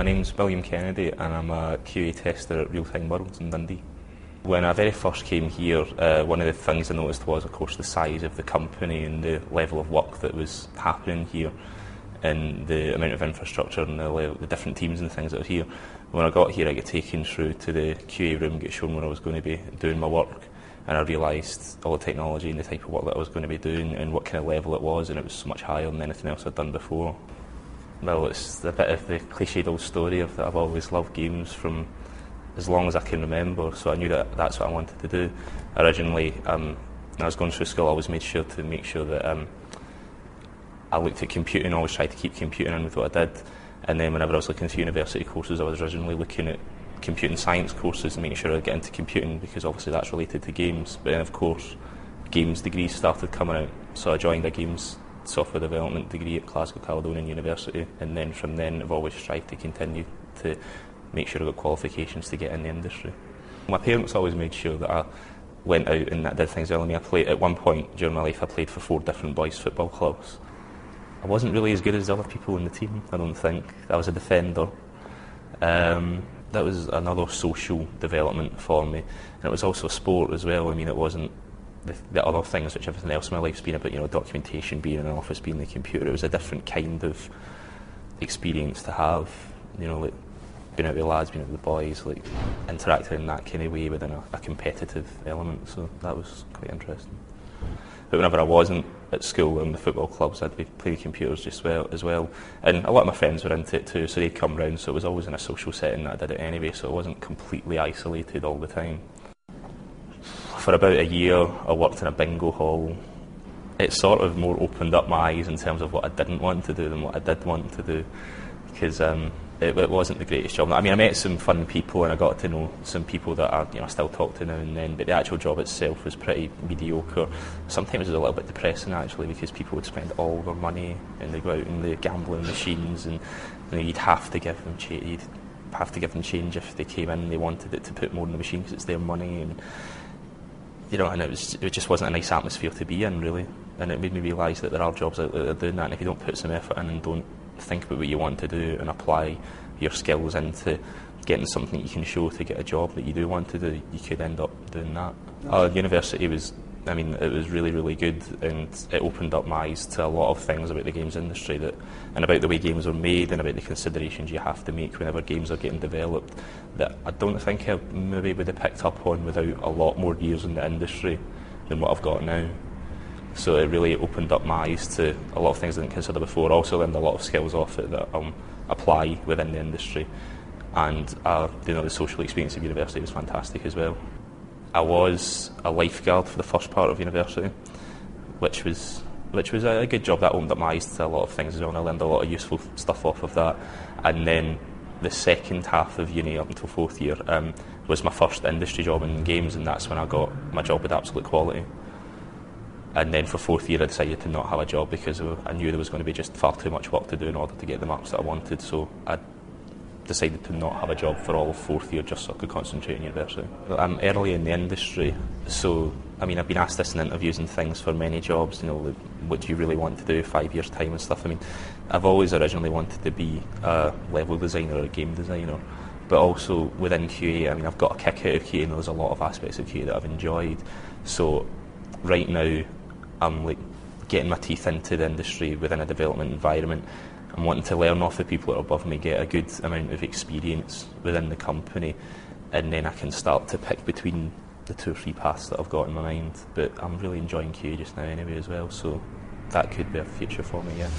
My name's William Kennedy and I'm a QA tester at Real Time Worlds in Dundee. When I very first came here, one of the things I noticed was, of course, the size of the company and the level of work that was happening here, and the amount of infrastructure and the different teams and things that were here. When I got here, I got taken through to the QA room, got shown where I was going to be doing my work, and I realised all the technology and the type of work that I was going to be doing and what kind of level it was, and it was so much higher than anything else I'd done before. Well, it's a bit of the cliched old story of that I've always loved games from as long as I can remember, so I knew that that's what I wanted to do. Originally, when I was going through school, I always made sure that I looked at computing, always tried to keep computing in with what I did, and then whenever I was looking at university courses, I was originally looking at computing science courses and making sure I'd get into computing because obviously that's related to games. But then of course, games degrees started coming out, so I joined a games software development degree at Glasgow Caledonian University, and then from then I've always strived to continue to make sure I got qualifications to get in the industry. My parents always made sure that I went out and that did things well. At one point during my life I played for 4 different boys football clubs. I wasn't really as good as the other people in the team, I don't think. I was a defender. That was another social development for me, and it was also sport as well. I mean, it wasn't the other things which everything else in my life's been about, documentation, being in an office, being in the computer. It was a different kind of experience to have, like being out with the lads, being out with the boys, like interacting in that kind of way within a competitive element, so that was quite interesting. But whenever I wasn't at school and the football clubs, I'd be playing computers just as well. And a lot of my friends were into it too, so they'd come round, so it was always in a social setting that I did it anyway, so I wasn't completely isolated all the time. For about a year, I worked in a bingo hall. It sort of more opened up my eyes in terms of what I didn't want to do than what I did want to do, because it wasn't the greatest job. I mean, I met some fun people and I got to know some people that I still talk to now and then, but the actual job itself was pretty mediocre. Sometimes it was a little bit depressing actually, because people would spend all their money and they'd go out in the gambling machines, and you'd have to give them change if they came in and they wanted it to put more in the machine because it's their money, and it just wasn't a nice atmosphere to be in, really. And it made me realise that there are jobs out there that are doing that, and if you don't put some effort in and don't think about what you want to do and apply your skills into getting something you can show to get a job that you do want to do, you could end up doing that. University was really, really good, and it opened up my eyes to a lot of things about the games industry and about the way games are made and about the considerations you have to make whenever games are getting developed that I don't think I maybe would have picked up on without a lot more years in the industry than what I've got now. So it really opened up my eyes to a lot of things I didn't consider before. I also learned a lot of skills off it that apply within the industry, and the social experience of university was fantastic as well. I was a lifeguard for the first part of university, which was a good job. That opened up my eyes to a lot of things as well, and I learned a lot of useful stuff off of that. And then the second half of uni, up until 4th year, was my first industry job in games, and that's when I got my job with Absolute Quality. And then for 4th year I decided to not have a job because I knew there was going to be just far too much work to do in order to get the marks that I wanted, so I decided to not have a job for all of 4th year just so I could concentrate on university. I'm early in the industry, so I've been asked this in interviews and things for many jobs, what do you really want to do 5 years time and stuff. I've always originally wanted to be a level designer or a game designer, but also within QA, I've got a kick out of QA and there's a lot of aspects of QA that I've enjoyed. So right now I'm getting my teeth into the industry within a development environment. I'm wanting to learn off the people that are above me, get a good amount of experience within the company, and then I can start to pick between the 2 or 3 paths that I've got in my mind. But I'm really enjoying QA just now anyway as well, so that could be a future for me, yeah.